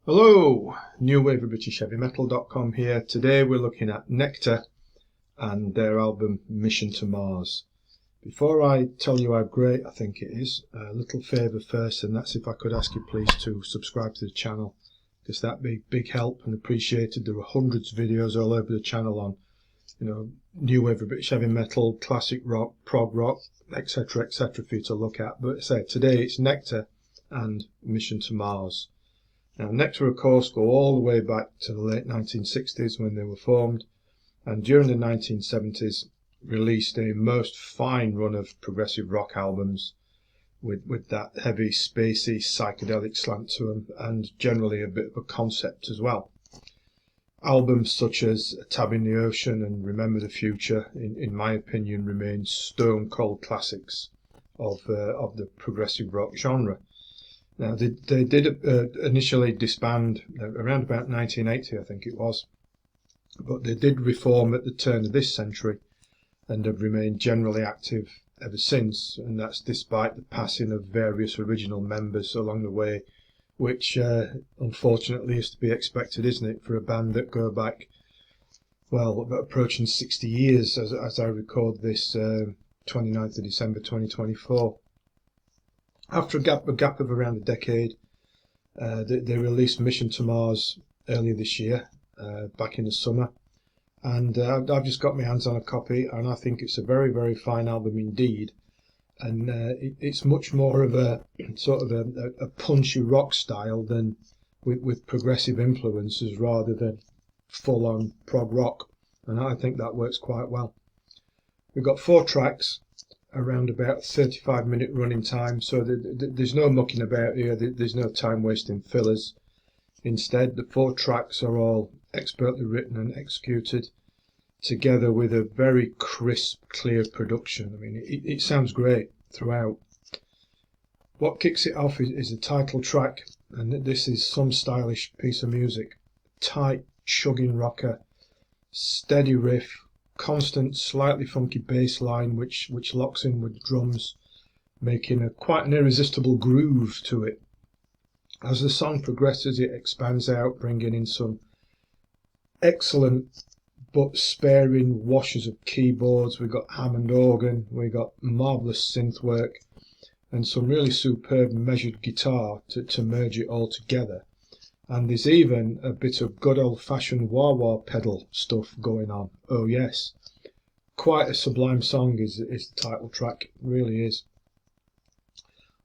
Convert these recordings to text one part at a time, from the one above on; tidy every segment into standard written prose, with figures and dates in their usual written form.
Hello, New Wave of British Heavy Metal.com here. Today we're looking at Nektar and their album Mission to Mars. Before I tell you how great I think it is, a little favour first, and that's if I could ask you please to subscribe to the channel, because that'd be big help and appreciated. There are hundreds of videos all over the channel on, New Wave of British Heavy Metal, classic rock, prog rock, etc., etc. for you to look at. But today it's Nektar and Mission to Mars. Now, Nektar, of course, go all the way back to the late 1960s when they were formed, and during the 1970s released a most fine run of progressive rock albums with that heavy, spacey, psychedelic slant to them, and generally a bit of a concept as well. Albums such as A Tab in the Ocean and Remember the Future, in my opinion, remain stone-cold classics of the progressive rock genre. Now, they did initially disband around about 1980, I think it was, but they did reform at the turn of this century and have remained generally active ever since, and that's despite the passing of various original members along the way, which unfortunately is to be expected, isn't it, for a band that go back, well, approaching 60 years as I record this 29th of December 2024. After a gap of around a decade, they released Mission to Mars earlier this year, back in the summer, and I've just got my hands on a copy, and I think it's a very, very fine album indeed. And it's much more of a sort of a punchy rock style than with progressive influences rather than full-on prog rock, and I think that works quite well. We've got 4 tracks, around about 35-minute running time, so there's no mucking about here. There's no time wasting fillers. Instead, the 4 tracks are all expertly written and executed, together with a very crisp, clear production. I mean, it sounds great throughout. What kicks it off is the title track, and this is some stylish piece of music. Tight, chugging rocker, steady riff, constant, slightly funky bass line which locks in with drums, making quite an irresistible groove to it. As the song progresses, it expands out, bringing in some excellent but sparing washes of keyboards. We've got Hammond organ, we've got marvellous synth work, and some really superb measured guitar to merge it all together. And there's even a bit of good old-fashioned wah-wah pedal stuff going on. Oh yes, quite a sublime song is the title track, it really is.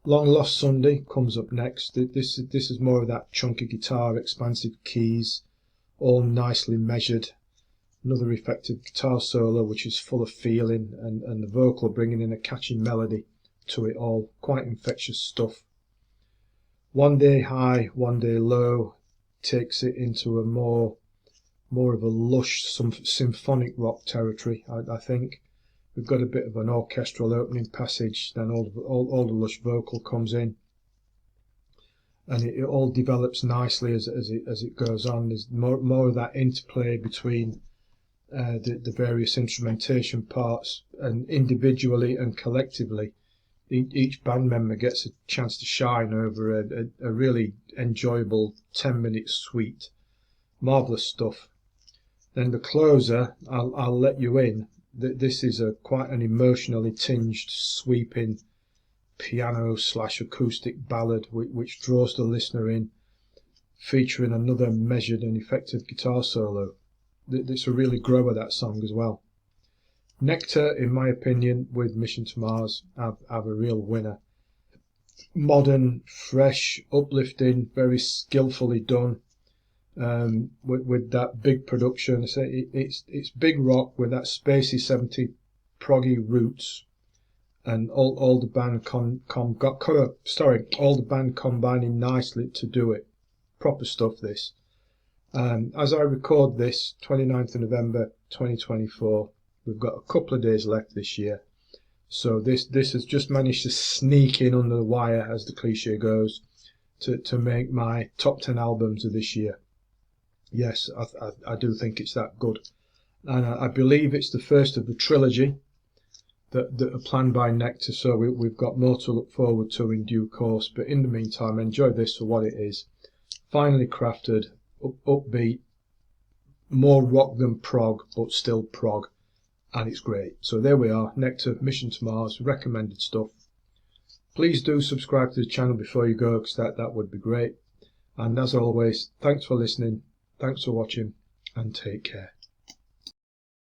Long Lost Sunday comes up next. This is more of that chunky guitar, expansive keys, all nicely measured. Another effective guitar solo which is full of feeling, and the vocal bringing in a catchy melody to it all. Quite infectious stuff. One Day High, One Day Low takes it into a more of a lush, some symphonic rock territory. I think we've got a bit of an orchestral opening passage, then all the lush vocal comes in, and it all develops nicely as it goes on. There's more of that interplay between the various instrumentation parts, and individually and collectively each band member gets a chance to shine over a really enjoyable 10-minute suite. Marvellous stuff. Then the closer, I'll Let You In. This is quite an emotionally tinged, sweeping piano/acoustic ballad which draws the listener in, featuring another measured and effective guitar solo. It's a really grower, that song, as well. Nektar, in my opinion, with Mission to Mars, have a real winner. Modern, fresh, uplifting, very skillfully done, with that big production. It's big rock with that spacey 70 proggy roots, and all the band all the band combining nicely to do it. Proper stuff, this. As I record this, 29th of November 2024, we've got a couple of days left this year, so this has just managed to sneak in under the wire, as the cliche goes, to make my top 10 albums of this year. Yes, I do think it's that good, and I believe it's the first of the trilogy that are planned by Nektar, so we've got more to look forward to in due course. But in the meantime, enjoy this for what it is. finely crafted, upbeat, more rock than prog, but still prog, and it's great. So there we are, Nektar, Mission to Mars, recommended stuff. Please do subscribe to the channel before you go, because that would be great. And as always, thanks for listening, thanks for watching, and take care.